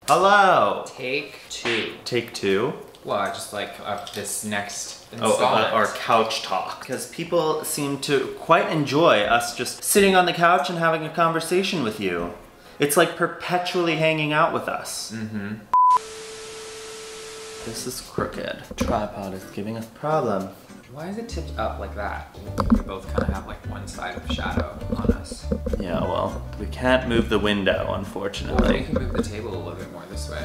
Hello! Take two. Take two? Well, I just like this next installment. Our couch talk. Because people seem to quite enjoy us just sitting on the couch and having a conversation with you. It's like perpetually hanging out with us. Mm-hmm. This is crooked. Tripod is giving us problems. Why is it tipped up like that? We both kind of have like one side of shadow on us. Yeah, well, we can't move the window, Well, unfortunately. we can move the table a little bit more this way.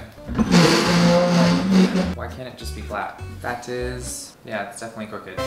Why can't it just be flat? That is, yeah, it's definitely crooked.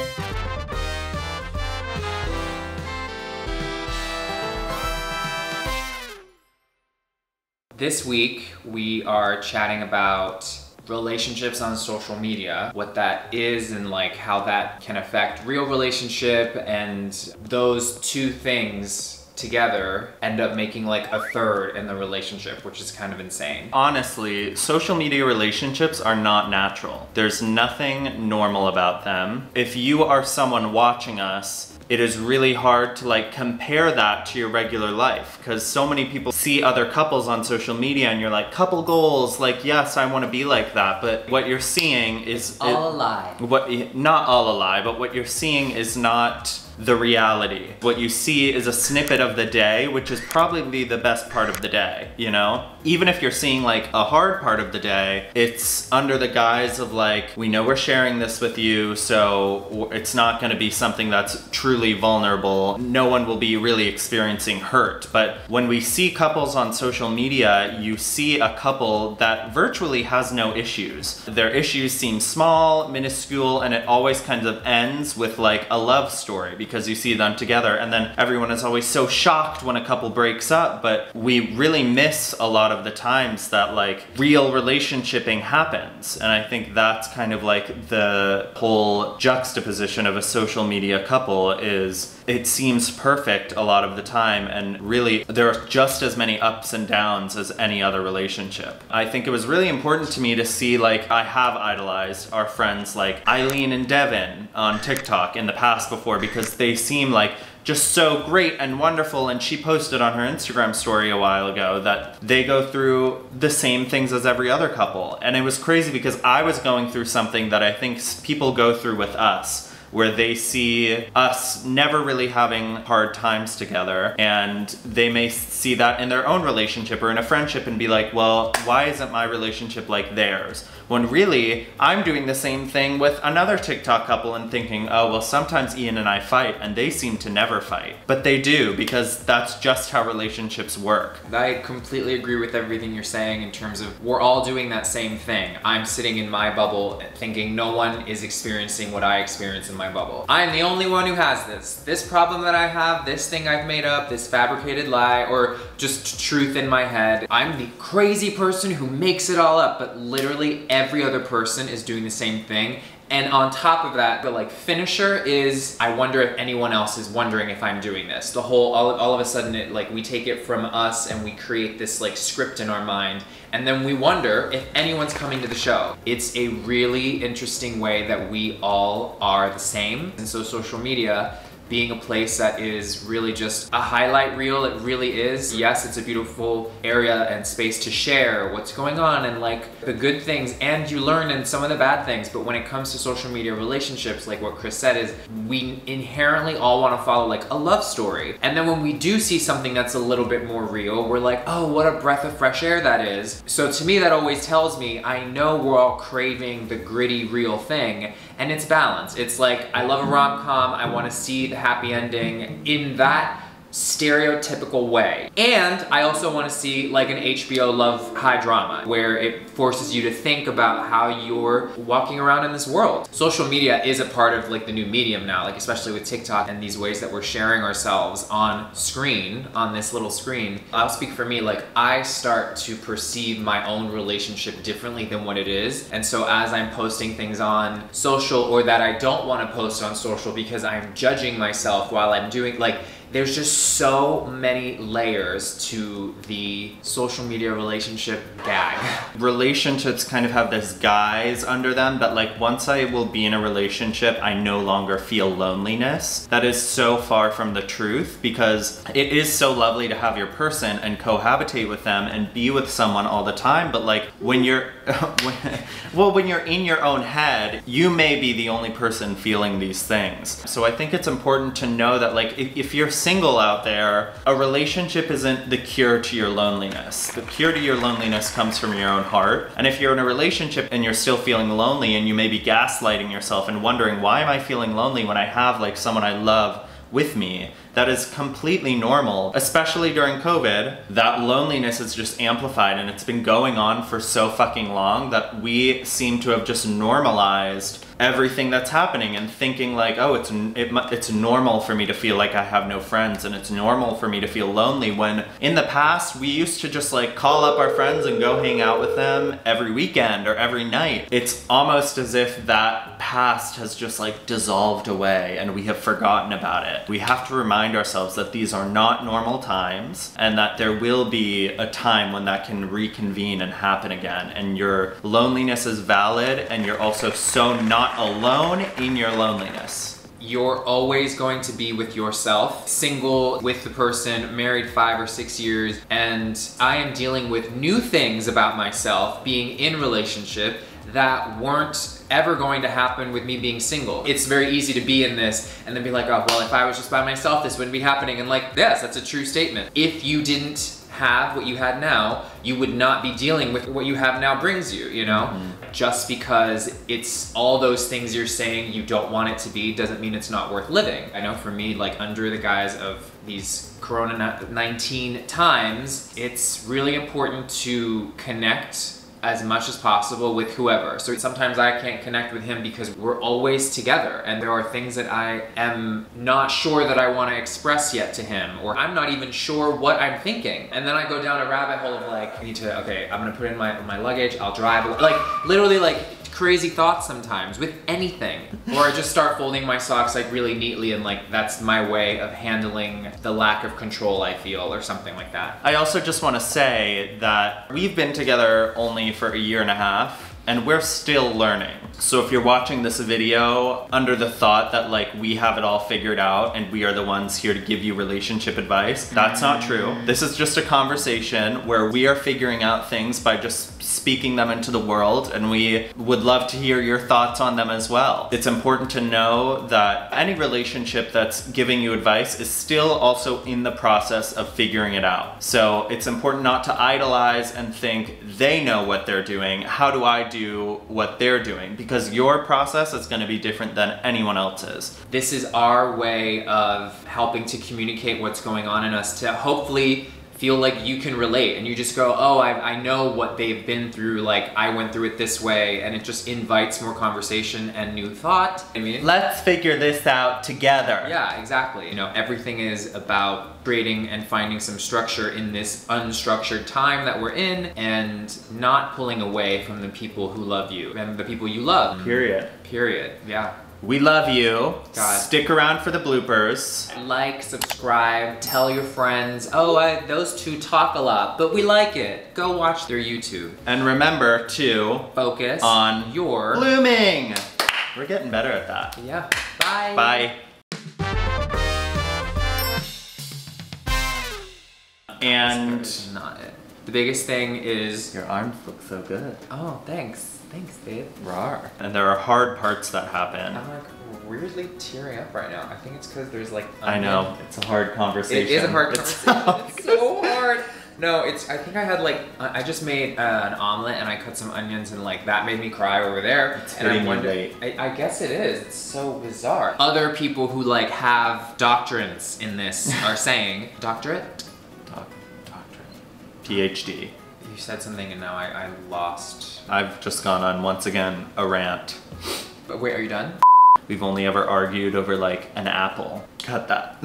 This week, we are chatting about relationships on social media, what that is and like how that can affect real relationship, and those two things together end up making like a third in the relationship, which is kind of insane. Honestly, social media relationships are not natural. There's nothing normal about them. If you are someone watching us, it is really hard to like compare that to your regular life, because so many people see other couples on social media and you're like, couple goals, like, yes, I want to be like that, but what you're seeing is all a lie. Not all a lie, but what you're seeing is not the reality. What you see is a snippet of the day, which is probably the best part of the day, you know? Even if you're seeing like a hard part of the day, it's under the guise of like, we know we're sharing this with you, so it's not gonna be something that's truly vulnerable. No one will be really experiencing hurt. But when we see couples on social media, you see a couple that virtually has no issues. Their issues seem small, minuscule, and it always kind of ends with like a love story, because you see them together, and then everyone is always so shocked when a couple breaks up, but we really miss a lot of the times that like real relationshiping happens. And I think that's kind of like the whole juxtaposition of a social media couple is it seems perfect a lot of the time, and really there are just as many ups and downs as any other relationship. I think it was really important to me to see, like, I have idolized our friends like Eileen and Devin on TikTok in the past before, because they seem like just so great and wonderful, and she posted on her Instagram story a while ago that they go through the same things as every other couple. And it was crazy because I was going through something that I think people go through with us, where they see us never really having hard times together, and they may see that in their own relationship or in a friendship and be like, well, why isn't my relationship like theirs? When really, I'm doing the same thing with another TikTok couple and thinking, oh, well, sometimes Ian and I fight, and they seem to never fight. But they do, because that's just how relationships work. I completely agree with everything you're saying in terms of we're all doing that same thing. I'm sitting in my bubble thinking no one is experiencing what I experience in my bubble. I'm the only one who has this. This problem that I have, this thing I've made up, this fabricated lie, or just truth in my head. I'm the crazy person who makes it all up, but literally every other person is doing the same thing. And on top of that, the like finisher is, I wonder if anyone else is wondering if I'm doing this. The whole, all of a sudden, it like we take it from us and we create this like script in our mind, and then we wonder if anyone's coming to the show. It's a really interesting way that we all are the same. And so social media being a place that is really just a highlight reel, it really is. Yes, it's a beautiful area and space to share what's going on and like the good things, and you learn in some of the bad things, but when it comes to social media relationships, like what Chris said, is we inherently all want to follow like a love story. And then when we do see something that's a little bit more real, we're like, oh, what a breath of fresh air that is. So to me, that always tells me, I know we're all craving the gritty, real thing, and it's balance. It's like, I love a rom-com, I want to see the happy ending in that stereotypical way. And I also want to see like an HBO love high drama where it forces you to think about how you're walking around in this world. Social media is a part of like the new medium now, like especially with TikTok and these ways that we're sharing ourselves on screen, on this little screen. I'll speak for me, like I start to perceive my own relationship differently than what it is. And so as I'm posting things on social, or that I don't want to post on social because I'm judging myself while I'm doing, like, There's just so many layers to the social media relationship gag. Relationships kind of have this guise under them, but like once I will be in a relationship, I no longer feel loneliness. That is so far from the truth, because it is so lovely to have your person and cohabitate with them and be with someone all the time, but like when you're when you're in your own head, you may be the only person feeling these things. So I think it's important to know that like if you're single out there, a relationship isn't the cure to your loneliness. The cure to your loneliness comes from your own heart. And if you're in a relationship and you're still feeling lonely and you may be gaslighting yourself and wondering, why am I feeling lonely when I have like someone I love with me? That is completely normal, especially during COVID. That loneliness is just amplified, and it's been going on for so fucking long that we seem to have just normalized everything that's happening and thinking like, oh, it's normal for me to feel like I have no friends, and it's normal for me to feel lonely, when in the past we used to just like call up our friends and go hang out with them every weekend or every night. It's almost as if that past has just like dissolved away and we have forgotten about it. We have to remind ourselves that these are not normal times, and that there will be a time when that can reconvene and happen again, and your loneliness is valid, and you're also so not alone in your loneliness. You're always going to be with yourself, single with the person, married 5 or 6 years, and I am dealing with new things about myself being in relationship that weren't ever going to happen with me being single. It's very easy to be in this and then be like, oh, well, if I was just by myself, this wouldn't be happening. And like, yes, that's a true statement. If you didn't have what you had now, you would not be dealing with what you have now brings you, you know? Mm-hmm. Just because it's all those things you're saying you don't want it to be doesn't mean it's not worth living. I know for me, like under the guise of these Corona-19 times, it's really important to connect as much as possible with whoever. So sometimes I can't connect with him because we're always together, and there are things that I am not sure that I want to express yet to him, or I'm not even sure what I'm thinking. And then I go down a rabbit hole of like, I need to, okay, I'm gonna put in my luggage, I'll drive, like literally like crazy thoughts sometimes with anything. Or I just start folding my socks like really neatly, and like that's my way of handling the lack of control I feel, or something like that. I also just want to say that we've been together only for a year and a half, and we're still learning. So if you're watching this video under the thought that like we have it all figured out and we are the ones here to give you relationship advice, that's not true. This is just a conversation where we are figuring out things by just speaking them into the world, and we would love to hear your thoughts on them as well. It's important to know that any relationship that's giving you advice is still also in the process of figuring it out. So it's important not to idolize and think they know what they're doing. How do I do what they're doing? Because your process is going to be different than anyone else's. This is our way of helping to communicate what's going on in us, to hopefully feel like you can relate, and you just go, oh, I know what they've been through, like I went through it this way, and it just invites more conversation and new thought. I mean, let's figure this out together. Yeah, exactly. You know, everything is about creating and finding some structure in this unstructured time that we're in, and not pulling away from the people who love you and the people you love. Period. Period. Yeah. We love you. God. Stick around for the bloopers. Like, subscribe, tell your friends, oh, those two talk a lot, but we like it. Go watch their YouTube. And remember to focus on your blooming. We're getting better at that. Yeah. Bye. Bye. And that's not it. The biggest thing is your arms look so good. Oh, thanks. Thanks, babe. Rawr. And there are hard parts that happen. I'm like weirdly tearing up right now. I think it's because there's like I know. It's a hard conversation. It is a hard conversation. It's so hard. No, I think I had like, I just made an omelet and I cut some onions, and like that made me cry over there. It's and hitting you late. I guess it is. It's so bizarre. Other people who like have doctrines in this are saying, doctorate? Doctorate. PhD. You said something and now I lost. I've just gone on, once again, a rant. But wait, are you done? We've only ever argued over like an apple. Cut that.